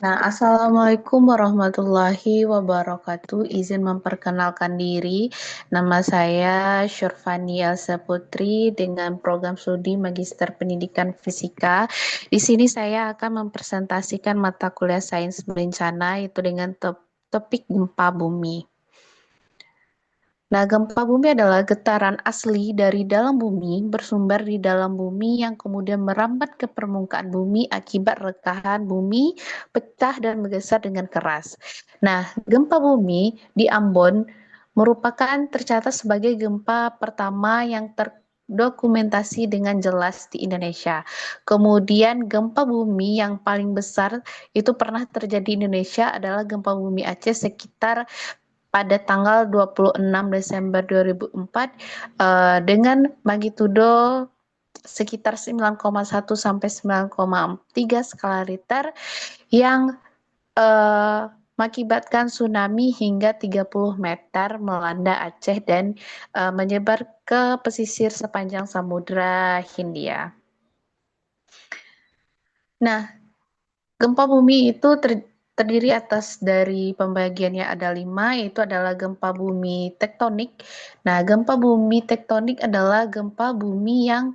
Nah, Assalamualaikum warahmatullahi wabarakatuh. Izin memperkenalkan diri. Nama saya Syurfani Elsa Putri dengan program studi Magister Pendidikan Fisika. Di sini saya akan mempresentasikan mata kuliah Sains Bencana itu dengan topik gempa bumi. Nah, gempa bumi adalah getaran asli dari dalam bumi, bersumber di dalam bumi yang kemudian merambat ke permukaan bumi akibat rekahan bumi, pecah dan bergeser dengan keras. Nah, gempa bumi di Ambon merupakan tercatat sebagai gempa pertama yang terdokumentasi dengan jelas di Indonesia. Kemudian gempa bumi yang paling besar itu pernah terjadi di Indonesia adalah gempa bumi Aceh sekitar pada tanggal 26 Desember 2004 dengan magnitudo sekitar 9,1 sampai 9,3 skala Richter yang eh, mengakibatkan tsunami hingga 30 meter melanda Aceh dan menyebar ke pesisir sepanjang Samudra Hindia. Nah, gempa bumi itu terdiri atas dari pembagiannya ada 5, yaitu adalah gempa bumi tektonik. Nah, gempa bumi tektonik adalah gempa bumi yang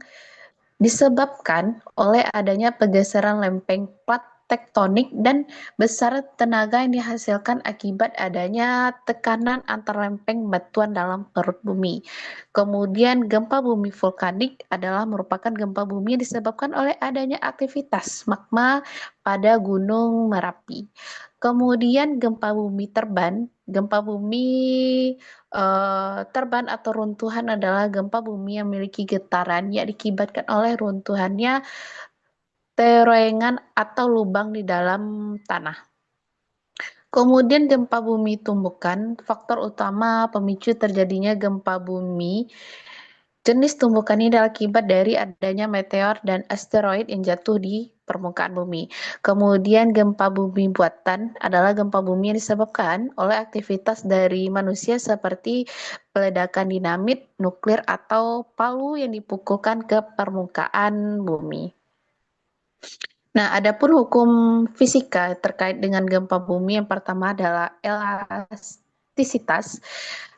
disebabkan oleh adanya pergeseran lempeng plat tektonik dan besar tenaga yang dihasilkan akibat adanya tekanan antar lempeng batuan dalam perut bumi. Kemudian gempa bumi vulkanik adalah merupakan gempa bumi yang disebabkan oleh adanya aktivitas magma pada Gunung Merapi. Kemudian gempa bumi terban, gempa bumi terban atau runtuhan adalah gempa bumi yang memiliki getaran yang diakibatkan oleh runtuhannya teroengan atau lubang di dalam tanah. Kemudian gempa bumi tumbukan, faktor utama pemicu terjadinya gempa bumi. Jenis tumbukan ini adalah akibat dari adanya meteor dan asteroid yang jatuh di permukaan bumi. Kemudian gempa bumi buatan adalah gempa bumi yang disebabkan oleh aktivitas dari manusia seperti peledakan dinamit, nuklir, atau palu yang dipukulkan ke permukaan bumi. Nah, adapun hukum fisika terkait dengan gempa bumi yang pertama adalah elastisitas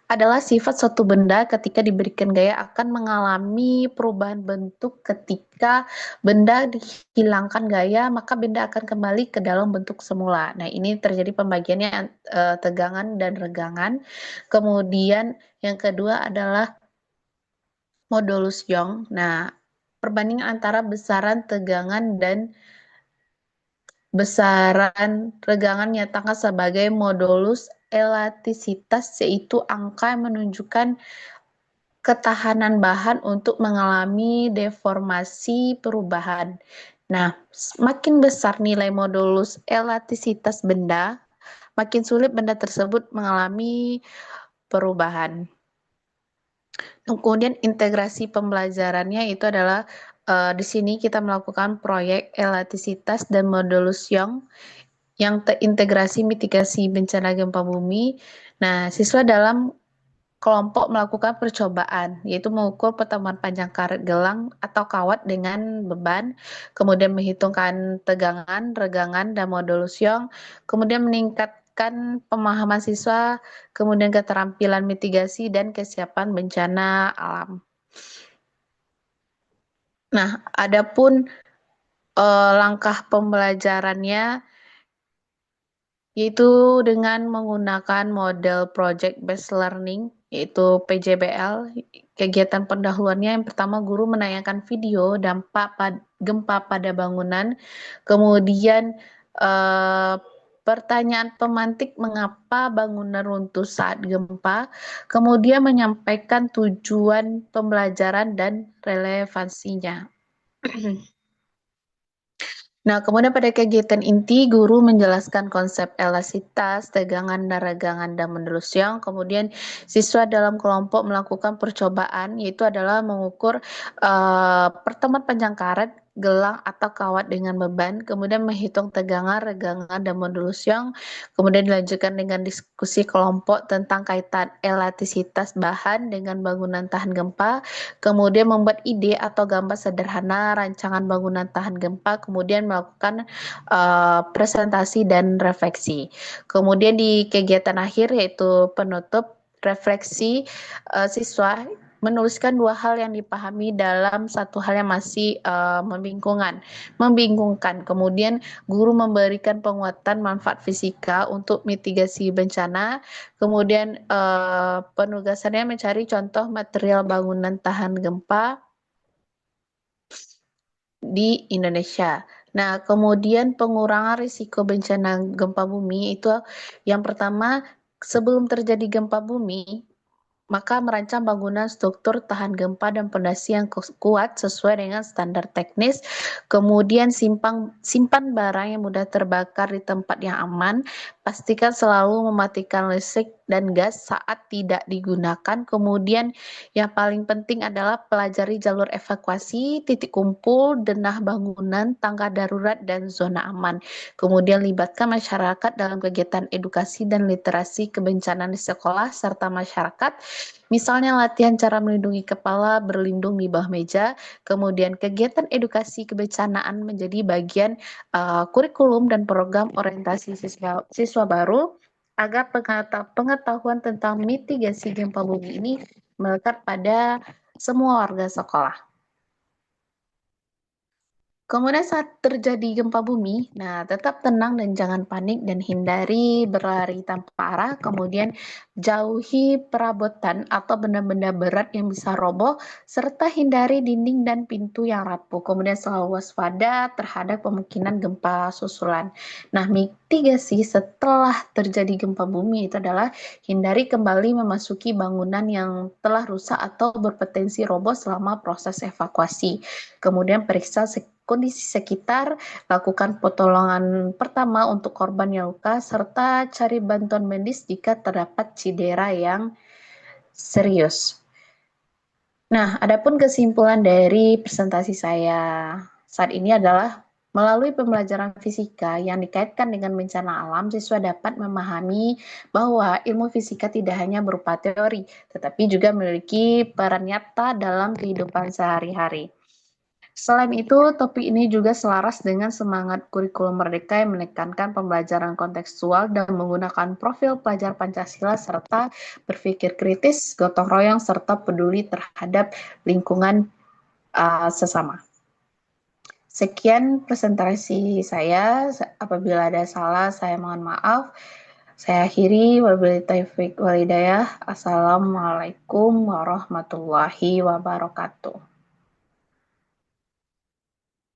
adalah sifat suatu benda ketika diberikan gaya akan mengalami perubahan bentuk ketika benda dihilangkan gaya maka benda akan kembali ke dalam bentuk semula. Nah, ini terjadi pembagiannya tegangan dan regangan. Kemudian yang kedua adalah modulus Young. Nah, perbandingan antara besaran tegangan dan besaran regangan nyatakan sebagai modulus elastisitas, yaitu angka yang menunjukkan ketahanan bahan untuk mengalami deformasi perubahan. Nah, makin besar nilai modulus elastisitas benda, makin sulit benda tersebut mengalami perubahan. Kemudian integrasi pembelajarannya itu adalah di sini kita melakukan proyek elastisitas dan modulus Young yang terintegrasi mitigasi bencana gempa bumi. Nah, siswa dalam kelompok melakukan percobaan, yaitu mengukur pertemuan panjang karet gelang atau kawat dengan beban, kemudian menghitungkan tegangan, regangan, dan modulus Young, kemudian meningkatkan pemahaman siswa, kemudian keterampilan mitigasi dan kesiapan bencana alam. Nah, adapun langkah pembelajarannya yaitu dengan menggunakan model Project Based Learning, yaitu PJBL. Kegiatan pendahuluannya yang pertama guru menayangkan video dampak gempa pada bangunan, kemudian eh, pertanyaan pemantik mengapa bangunan runtuh saat gempa, kemudian menyampaikan tujuan pembelajaran dan relevansinya. Nah, kemudian pada kegiatan inti, guru menjelaskan konsep elastisitas, tegangan dan regangan dan modulus Young. Kemudian siswa dalam kelompok melakukan percobaan, yaitu adalah mengukur pertemuan panjang karet gelang atau kawat dengan beban, kemudian menghitung tegangan, regangan, dan modulus Young, kemudian dilanjutkan dengan diskusi kelompok tentang kaitan elastisitas bahan dengan bangunan tahan gempa, kemudian membuat ide atau gambar sederhana rancangan bangunan tahan gempa, kemudian melakukan presentasi dan refleksi. Kemudian di kegiatan akhir yaitu penutup refleksi, siswa menuliskan dua hal yang dipahami dalam satu hal yang masih membingungkan. Kemudian guru memberikan penguatan manfaat fisika untuk mitigasi bencana. Kemudian penugasannya mencari contoh material bangunan tahan gempa di Indonesia. Nah, kemudian pengurangan risiko bencana gempa bumi itu yang pertama, sebelum terjadi gempa bumi, maka merancang bangunan struktur tahan gempa dan pondasi yang kuat sesuai dengan standar teknis. Kemudian simpan barang yang mudah terbakar di tempat yang aman. Pastikan selalu mematikan listrik dan gas saat tidak digunakan. Kemudian yang paling penting adalah pelajari jalur evakuasi, titik kumpul, denah bangunan, tangga darurat, dan zona aman. Kemudian libatkan masyarakat dalam kegiatan edukasi dan literasi kebencanaan di sekolah serta masyarakat. Misalnya latihan cara melindungi kepala berlindung di bawah meja, kemudian kegiatan edukasi kebencanaan menjadi bagian kurikulum dan program orientasi siswa baru agar pengetahuan tentang mitigasi gempa bumi ini melekat pada semua warga sekolah. Kemudian saat terjadi gempa bumi, nah tetap tenang dan jangan panik dan hindari berlari tanpa arah. Kemudian jauhi perabotan atau benda-benda berat yang bisa roboh, serta hindari dinding dan pintu yang rapuh. Kemudian selalu waspada terhadap kemungkinan gempa susulan. Nah, mitigasi setelah terjadi gempa bumi itu adalah hindari kembali memasuki bangunan yang telah rusak atau berpotensi roboh selama proses evakuasi. Kemudian periksa kondisi sekitar, lakukan pertolongan pertama untuk korban yang luka, serta cari bantuan medis jika terdapat cedera yang serius. Nah, adapun kesimpulan dari presentasi saya saat ini adalah melalui pembelajaran fisika yang dikaitkan dengan bencana alam, siswa dapat memahami bahwa ilmu fisika tidak hanya berupa teori, tetapi juga memiliki peran nyata dalam kehidupan sehari-hari. Selain itu, topik ini juga selaras dengan semangat kurikulum Merdeka yang menekankan pembelajaran kontekstual dan menggunakan profil pelajar Pancasila serta berpikir kritis, gotong royong, serta peduli terhadap lingkungan sesama. Sekian presentasi saya. Apabila ada salah, saya mohon maaf. Saya akhiri. Wabillahi taufiq wal hidayah. Assalamualaikum warahmatullahi wabarakatuh.